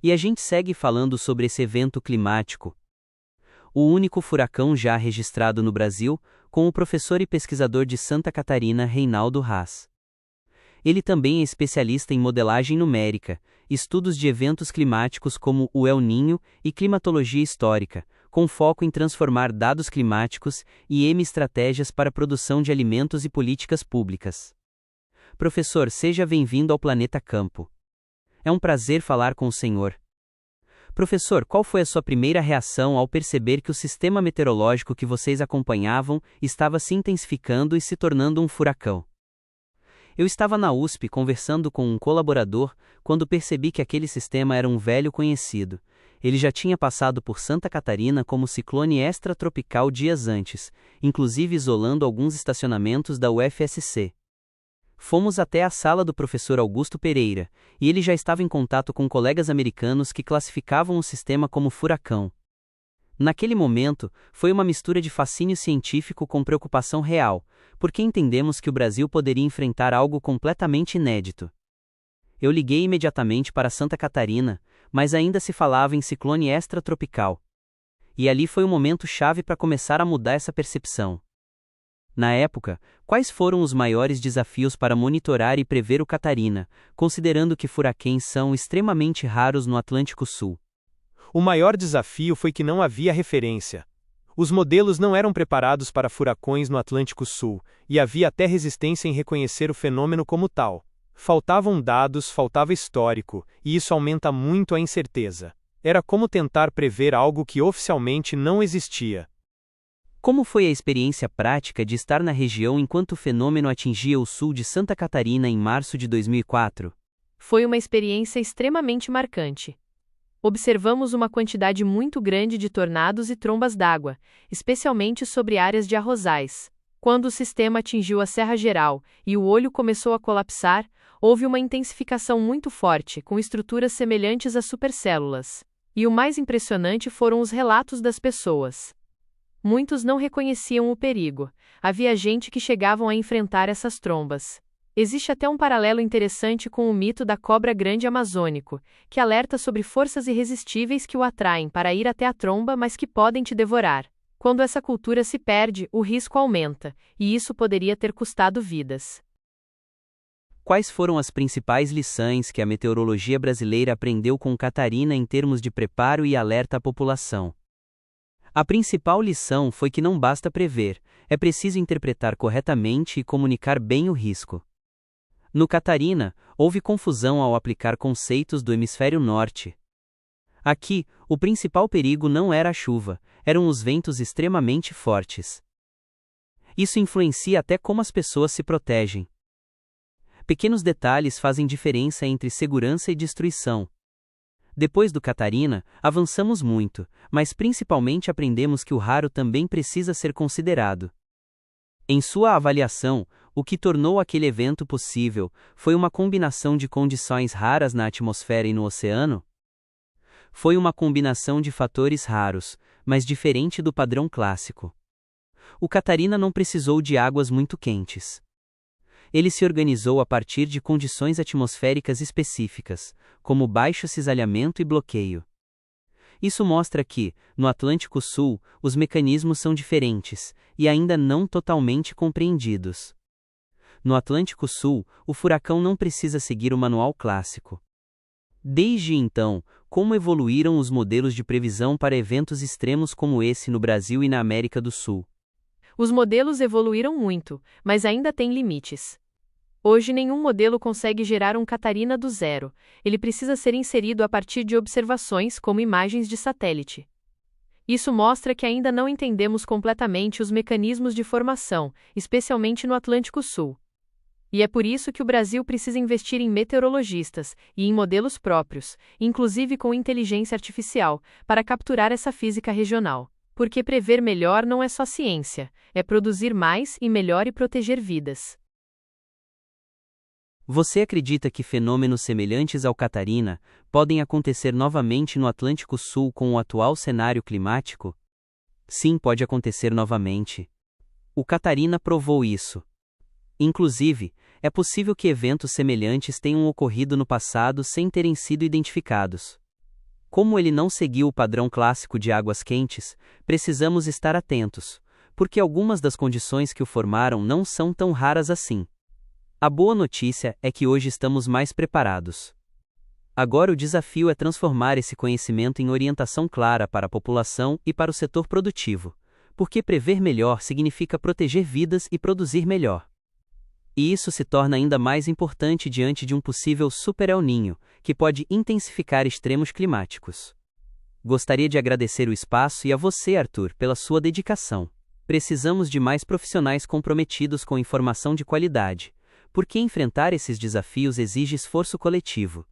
E a gente segue falando sobre esse evento climático. O único furacão já registrado no Brasil, com o professor e pesquisador de Santa Catarina Reinaldo Haas. Ele também é especialista em modelagem numérica, estudos de eventos climáticos como o El Niño e climatologia histórica, com foco em transformar dados climáticos e estratégias para a produção de alimentos e políticas públicas. Professor, seja bem-vindo ao Planeta Campo. É um prazer falar com o senhor. Professor, qual foi a sua primeira reação ao perceber que o sistema meteorológico que vocês acompanhavam estava se intensificando e se tornando um furacão? Eu estava na USP conversando com um colaborador quando percebi que aquele sistema era um velho conhecido. Ele já tinha passado por Santa Catarina como ciclone extratropical dias antes, inclusive isolando alguns estacionamentos da UFSC. Fomos até a sala do professor Augusto Pereira, e ele já estava em contato com colegas americanos que classificavam o sistema como furacão. Naquele momento, foi uma mistura de fascínio científico com preocupação real, porque entendemos que o Brasil poderia enfrentar algo completamente inédito. Eu liguei imediatamente para Santa Catarina, mas ainda se falava em ciclone extratropical. E ali foi o momento chave para começar a mudar essa percepção. Na época, quais foram os maiores desafios para monitorar e prever o Catarina, considerando que furacões são extremamente raros no Atlântico Sul? O maior desafio foi que não havia referência. Os modelos não eram preparados para furacões no Atlântico Sul, e havia até resistência em reconhecer o fenômeno como tal. Faltavam dados, faltava histórico, e isso aumenta muito a incerteza. Era como tentar prever algo que oficialmente não existia. Como foi a experiência prática de estar na região enquanto o fenômeno atingia o sul de Santa Catarina em março de 2004? Foi uma experiência extremamente marcante. Observamos uma quantidade muito grande de tornados e trombas d'água, especialmente sobre áreas de arrozais. Quando o sistema atingiu a Serra Geral e o olho começou a colapsar, houve uma intensificação muito forte, com estruturas semelhantes a supercélulas. E o mais impressionante foram os relatos das pessoas. Muitos não reconheciam o perigo. Havia gente que chegavam a enfrentar essas trombas. Existe até um paralelo interessante com o mito da cobra grande amazônico, que alerta sobre forças irresistíveis que o atraem para ir até a tromba, mas que podem te devorar. Quando essa cultura se perde, o risco aumenta, e isso poderia ter custado vidas. Quais foram as principais lições que a meteorologia brasileira aprendeu com Catarina em termos de preparo e alerta à população? A principal lição foi que não basta prever, é preciso interpretar corretamente e comunicar bem o risco. No Catarina, houve confusão ao aplicar conceitos do hemisfério norte. Aqui, o principal perigo não era a chuva, eram os ventos extremamente fortes. Isso influencia até como as pessoas se protegem. Pequenos detalhes fazem diferença entre segurança e destruição. Depois do Catarina, avançamos muito, mas principalmente aprendemos que o raro também precisa ser considerado. Em sua avaliação, o que tornou aquele evento possível foi uma combinação de condições raras na atmosfera e no oceano? Foi uma combinação de fatores raros, mas diferente do padrão clássico. O Catarina não precisou de águas muito quentes. Ele se organizou a partir de condições atmosféricas específicas, como baixo cisalhamento e bloqueio. Isso mostra que, no Atlântico Sul, os mecanismos são diferentes, e ainda não totalmente compreendidos. No Atlântico Sul, o furacão não precisa seguir o manual clássico. Desde então, como evoluíram os modelos de previsão para eventos extremos como esse no Brasil e na América do Sul? Os modelos evoluíram muito, mas ainda têm limites. Hoje nenhum modelo consegue gerar um Catarina do zero, ele precisa ser inserido a partir de observações como imagens de satélite. Isso mostra que ainda não entendemos completamente os mecanismos de formação, especialmente no Atlântico Sul. E é por isso que o Brasil precisa investir em meteorologistas e em modelos próprios, inclusive com inteligência artificial, para capturar essa física regional. Porque prever melhor não é só ciência, é produzir mais e melhor e proteger vidas. Você acredita que fenômenos semelhantes ao Catarina podem acontecer novamente no Atlântico Sul com o atual cenário climático? Sim, pode acontecer novamente. O Catarina provou isso. Inclusive, é possível que eventos semelhantes tenham ocorrido no passado sem terem sido identificados. Como ele não seguiu o padrão clássico de águas quentes, precisamos estar atentos, porque algumas das condições que o formaram não são tão raras assim. A boa notícia é que hoje estamos mais preparados. Agora o desafio é transformar esse conhecimento em orientação clara para a população e para o setor produtivo, porque prever melhor significa proteger vidas e produzir melhor. E isso se torna ainda mais importante diante de um possível Super El Niño, que pode intensificar extremos climáticos. Gostaria de agradecer o espaço e a você, Arthur, pela sua dedicação. Precisamos de mais profissionais comprometidos com informação de qualidade, porque enfrentar esses desafios exige esforço coletivo.